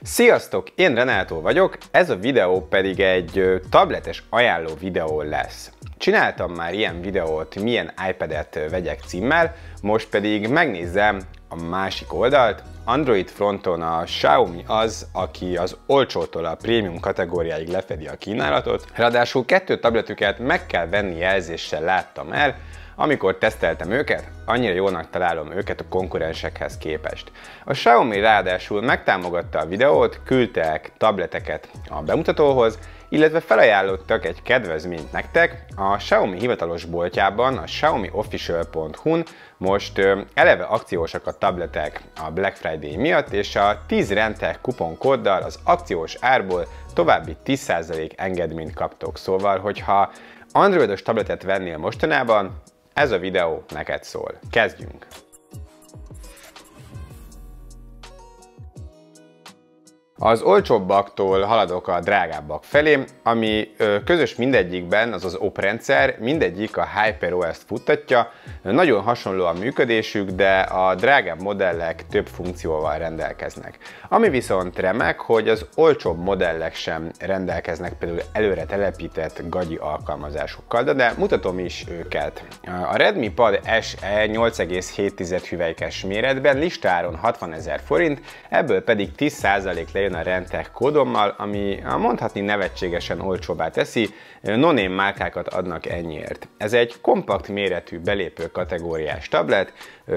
Sziasztok, én Renátó vagyok, ez a videó pedig egy tabletes ajánló videó lesz. Csináltam már ilyen videót, milyen iPad-et vegyek címmel, most pedig megnézem a másik oldalt. Android fronton a Xiaomi az, aki az olcsótól a prémium kategóriáig lefedi a kínálatot. Ráadásul 2 tabletüket meg kell venni jelzéssel láttam el, amikor teszteltem őket, annyira jónak találom őket a konkurensekhez képest. A Xiaomi ráadásul megtámogatta a videót, küldtek tableteket a bemutatóhoz, illetve felajánlottak egy kedvezményt nektek. A Xiaomi hivatalos boltjában, a xiaomiofficial.hu-n most eleve akciósak a tabletek a Black Friday miatt, és a 10 rente kuponkóddal az akciós árból további 10% engedményt kaptok. Szóval, hogyha androidos tabletet vennél mostanában, ez a videó neked szól. Kezdjünk! Az olcsóbbaktól haladok a drágábbak felé, ami közös mindegyikben, az az oprendszer, mindegyik a HyperOS-t futtatja. Nagyon hasonló a működésük, de a drágább modellek több funkcióval rendelkeznek. Ami viszont remek, hogy az olcsóbb modellek sem rendelkeznek például előre telepített gagyi alkalmazásokkal, de mutatom is őket. A Redmi Pad SE 8,7 hüvelykes méretben listáron 60 000 forint, ebből pedig 10% lejön a Rentek kódommal, ami mondhatni nevetségesen olcsóbbá teszi, no-name márkákat adnak ennyiért. Ez egy kompakt méretű belépő kategóriás tablet,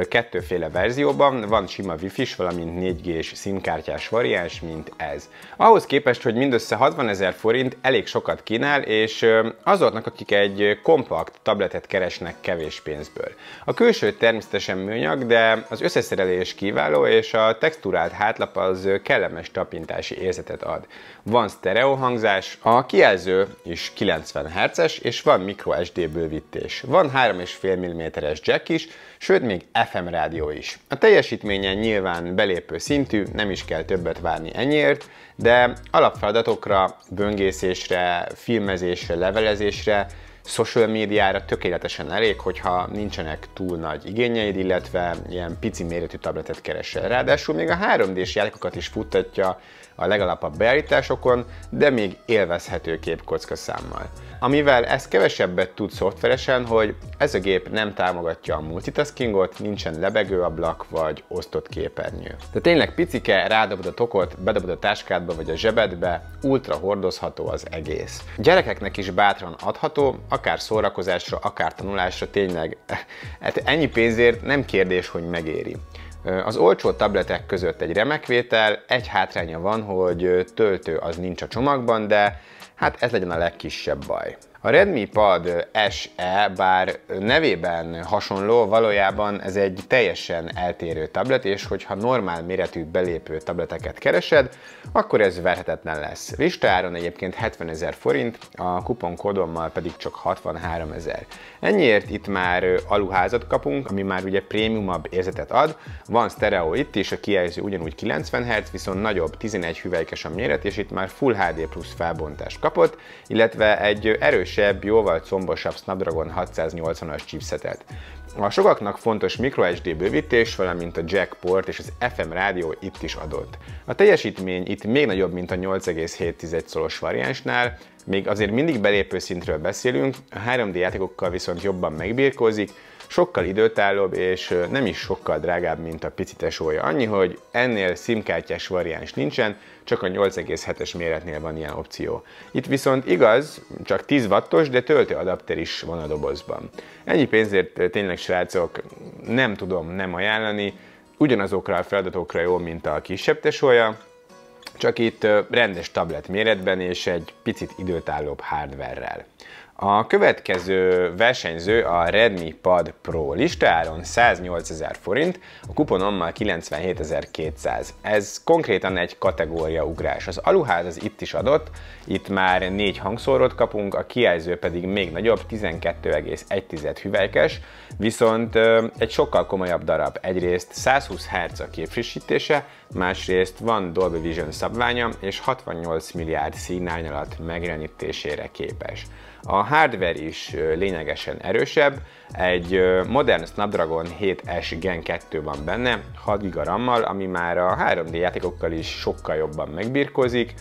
kettőféle verzióban, van sima Wi-Fi-s, valamint 4G-s SIM-kártyás variáns, mint ez. Ahhoz képest, hogy mindössze 60 000 forint elég sokat kínál, és azoknak, akik egy kompakt tabletet keresnek kevés pénzből. A külső természetesen műanyag, de az összeszerelés kiváló, és a texturált hátlap az kellemes tapintási érzetet ad. Van sztereó hangzás, a kijelző is 90 Hz-es, és van microSD bővítés. Van 3,5 mm-es jack is, sőt még FM rádió is. A teljesítménye nyilván belépő szintű, nem is kell többet várni ennyiért, de alapfeladatokra, böngészésre, filmezésre, levelezésre, social médiára tökéletesen elég, hogyha nincsenek túl nagy igényeid, illetve ilyen pici méretű tabletet keresel. Ráadásul még a 3D-s játékokat is futtatja a legalapabb beállításokon, de még élvezhető képkockaszámmal. Amivel ez kevesebbet tud szoftveresen, hogy ez a gép nem támogatja a multitaskingot, nincsen lebegőablak vagy osztott képernyő. De tényleg picike, rádobod a tokot, bedobod a táskádba vagy a zsebedbe, ultra hordozható az egész. Gyerekeknek is bátran adható, akár szórakozásra, akár tanulásra, tényleg ennyi pénzért nem kérdés, hogy megéri. Az olcsó tabletek között egy remek vétel, egy hátránya van, hogy töltő az nincs a csomagban, de hát ez legyen a legkisebb baj. A Redmi Pad SE, bár nevében hasonló, valójában ez egy teljesen eltérő tablet, és hogyha normál méretű belépő tableteket keresed, akkor ez verhetetlen lesz. Listáron egyébként 70 000 forint, a kuponkódommal pedig csak 63 000. Ennyiért itt már aluházat kapunk, ami már ugye prémiumabb érzetet ad. Van sztereó itt is, a kijelző ugyanúgy 90 Hz, viszont nagyobb, 11 hüvelykes a méret, és itt már Full HD plusz felbontást kapott, illetve egy erősebb, jóval combosabb Snapdragon 680-as chipsetet. A sokaknak fontos microSD bővítés, valamint a jack port és az FM rádió itt is adott. A teljesítmény itt még nagyobb, mint a 8,7 szolos variánsnál, még azért mindig belépő szintről beszélünk, a 3D játékokkal viszont jobban megbirkózik, sokkal időtállóbb és nem is sokkal drágább, mint a pici tesója. Annyi, hogy ennél SIM-kártyás variáns nincsen, csak a 8,7-es méretnél van ilyen opció. Itt viszont igaz, csak 10 wattos, de töltőadapter is van a dobozban. Ennyi pénzért tényleg, srácok, nem tudom nem ajánlani, ugyanazokra a feladatokra jó, mint a kisebb tesója, csak itt rendes tablet méretben és egy picit időtállóbb hardverrel. A következő versenyző a Redmi Pad Pro, listáron 108 000 forint, a kuponommal 97 200. Ez konkrétan egy kategóriaugrás. Az aluház az itt is adott, itt már 4 hangszórót kapunk, a kijelző pedig még nagyobb, 12,1 hüvelykes, viszont egy sokkal komolyabb darab. Egyrészt 120 Hz a képfrissítése, másrészt van Dolby Vision szabványa, és 68 milliárd színnárnyalat megjelenítésére képes. A hardware is lényegesen erősebb, Egy modern Snapdragon 7S Gen 2 van benne, 6 GB RAM-mal, ami már a 3D játékokkal is sokkal jobban megbirkózik,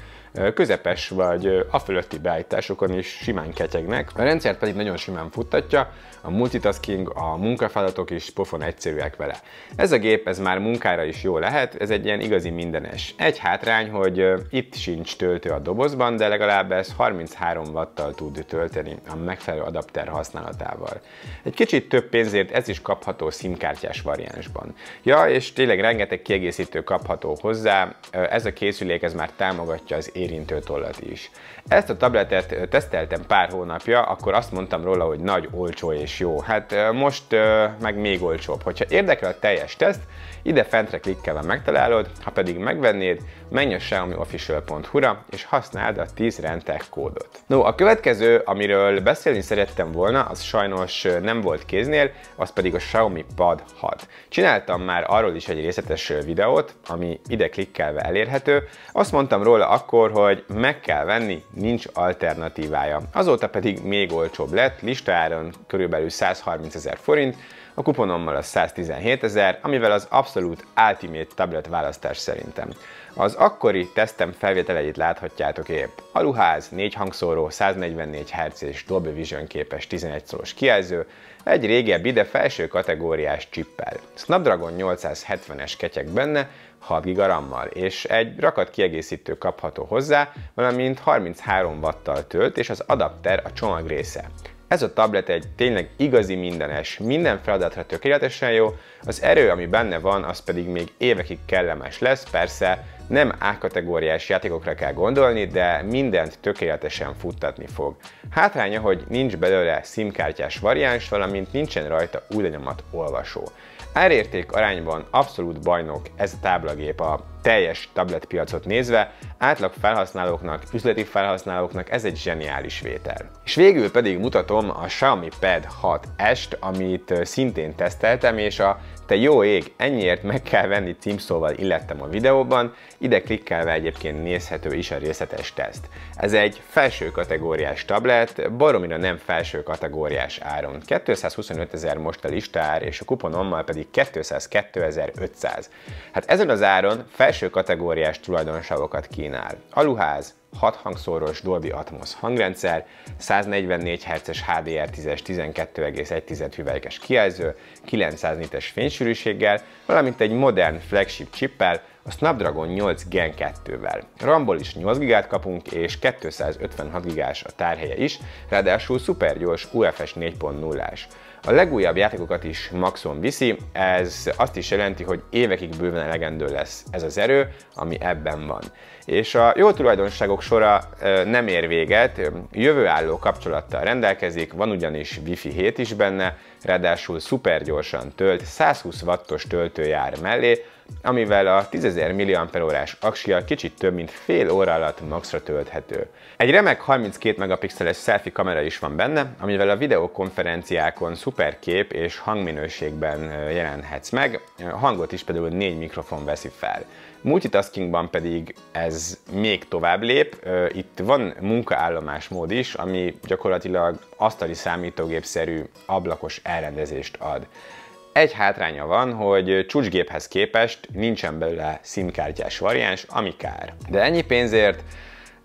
közepes vagy a fölötti beállításokon is simán ketyegnek. A rendszert pedig nagyon simán futtatja, a multitasking, a munkafeladatok is pofon egyszerűek vele. Ez a gép ez már munkára is jó lehet, ez egy ilyen igazi mindenes. Egy hátrány, hogy itt sincs töltő a dobozban, de legalább ez 33 watttal tud tölteni a megfelelő adapter használatával. Egy kicsit több pénzért ez is kapható SIM-kártyás variánsban. Ja, és tényleg rengeteg kiegészítő kapható hozzá, ez a készülék ez már támogatja az érintőtollat is. Ezt a tabletet teszteltem pár hónapja, akkor azt mondtam róla, hogy nagy, olcsó és jó. Hát most meg még olcsóbb. Hogyha érdekel a teljes teszt, ide fentre klikkelve megtalálod, ha pedig megvennéd, menj a xiaomiofficial.hu-ra és használd a 10 Rentek kódot. No, a következő, amiről beszélni szerettem volna, az sajnos nem volt kéznél, az pedig a Xiaomi Pad 6. Csináltam már arról is egy részletes videót, ami ide klikkelve elérhető. Azt mondtam róla akkor, hogy meg kell venni, nincs alternatívája. Azóta pedig még olcsóbb lett, listaáron körülbelül 130 000 forint, a kuponommal az 117 000, amivel az abszolút ultimate tablet választás szerintem. Az akkori tesztem felvételeit láthatjátok épp. Aluház, 4 hangszóró, 144 Hz és Dolby Vision képes 11 szoros kijelző, egy régebbi, de felső kategóriás csippel. Snapdragon 870-es ketyeg benne, 6 GB RAM-mal, és egy rakat kiegészítő kapható hozzá, valamint 33 watttal tölt, és az adapter a csomag része. Ez a tablet egy tényleg igazi mindenes, minden feladatra tökéletesen jó, az erő, ami benne van, az pedig még évekig kellemes lesz, persze nem A-kategóriás játékokra kell gondolni, de mindent tökéletesen futtatni fog. Hátránya, hogy nincs belőle SIM-kártyás variáns, valamint nincsen rajta új lenyomat olvasó. Árérték arányban abszolút bajnok ez a táblagép a teljes tabletpiacot nézve, átlag felhasználóknak, üzleti felhasználóknak ez egy zseniális vétel. És végül pedig mutatom a Xiaomi Pad 6S-t, amit szintén teszteltem, és a te jó ég, ennyiért meg kell venni címszóval illettem a videóban, ide klikkelve egyébként nézhető is a részletes teszt. Ez egy felső kategóriás tablet, baromira nem felső kategóriás áron. 225 000 most a listaár, és a kuponommal pedig 202 500. Hát ezen az áron felső kategóriás tulajdonságokat kínál. Aluház, 6 hangszóros Dolby Atmos hangrendszer, 144 Hz-es HDR10-es 12,1 hüvelykes kijelző, 900 nits fénysűrűséggel, valamint egy modern flagship chippel, a Snapdragon 8 Gen 2-vel. RAM-ból is 8 GB kapunk, és 256 GB-s a tárhelye is, ráadásul szupergyors UFS 4.0-ás. A legújabb játékokat is maxon viszi, ez azt is jelenti, hogy évekig bőven elegendő lesz ez az erő, ami ebben van. És a jó tulajdonságok sora nem ér véget, jövőálló kapcsolattal rendelkezik, van ugyanis Wi-Fi 7 is benne, ráadásul szupergyorsan tölt, 120 wattos töltő jár mellé, amivel a 10.000 mAh-órás aksial kicsit több mint fél óra alatt maxra tölthető. Egy remek 32 megapixeles selfie kamera is van benne, amivel a videokonferenciákon szuper kép és hangminőségben jelenhetsz meg, a hangot is például 4 mikrofon veszi fel. Multitaskingban pedig ez még tovább lép, itt van munkaállomás mód is, ami gyakorlatilag asztali számítógépszerű ablakos elrendezést ad. Egy hátránya van, hogy csúcsgéphez képest nincsen belőle SIM-kártyás variáns, ami kár. De ennyi pénzért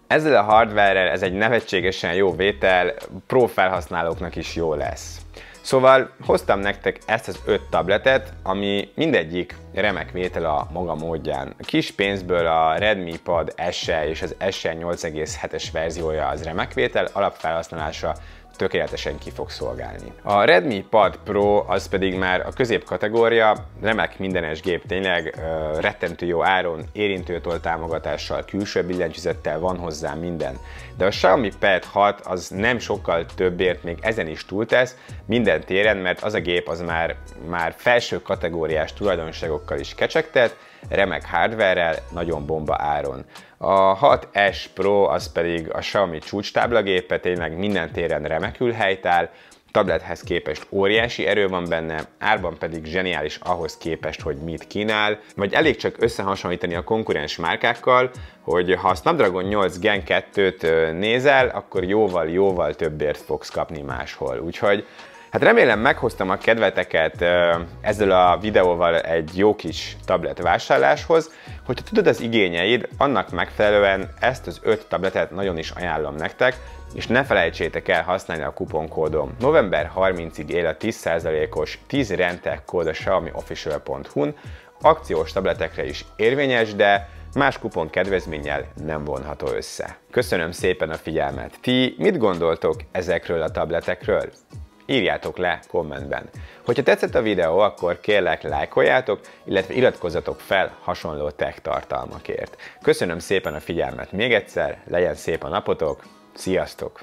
ezzel a hardware-rel ez egy nevetségesen jó vétel, pro felhasználóknak is jó lesz. Szóval hoztam nektek ezt az 5 tabletet, ami mindegyik remek vétel a maga módján. A kis pénzből a Redmi Pad SE és az SE 8,7-es verziója az remek vétel, alapfelhasználásra tökéletesen ki fog szolgálni. A Redmi Pad Pro az pedig már a középkategória, remek mindenes gép tényleg, rettentő jó áron, érintőtoll támogatással, külső billentyűzettel van hozzá minden. De a Xiaomi Pad 6 az nem sokkal többért még ezen is túltesz minden téren, mert az a gép az már felső kategóriás tulajdonságokkal is kecsegtet, remek hardware-rel, nagyon bomba áron. A 6S Pro az pedig a Xiaomi csúcstáblagépe, tényleg minden téren remekül helytáll, tablethez képest óriási erő van benne, árban pedig zseniális ahhoz képest, hogy mit kínál, vagy elég csak összehasonlítani a konkurens márkákkal, hogy ha a Snapdragon 8 Gen 2-t nézel, akkor jóval többért fogsz kapni máshol. Úgyhogy Hát remélem meghoztam a kedveteket ezzel a videóval egy jó kis tablet vásárláshoz. Hogyha tudod az igényeid, annak megfelelően ezt az 5 tabletet nagyon is ajánlom nektek, és ne felejtsétek el használni a kuponkódom. November 30-ig él a 10%-os 10 rentek kód a xiaomiofficial.hu-n, akciós tabletekre is érvényes, de más kupon kedvezménnyel nem vonható össze. Köszönöm szépen a figyelmet! Ti mit gondoltok ezekről a tabletekről? Írjátok le kommentben. Hogyha tetszett a videó, akkor kérlek lájkoljátok, illetve iratkozzatok fel hasonló tech tartalmakért. Köszönöm szépen a figyelmet még egyszer, legyen szép a napotok, sziasztok!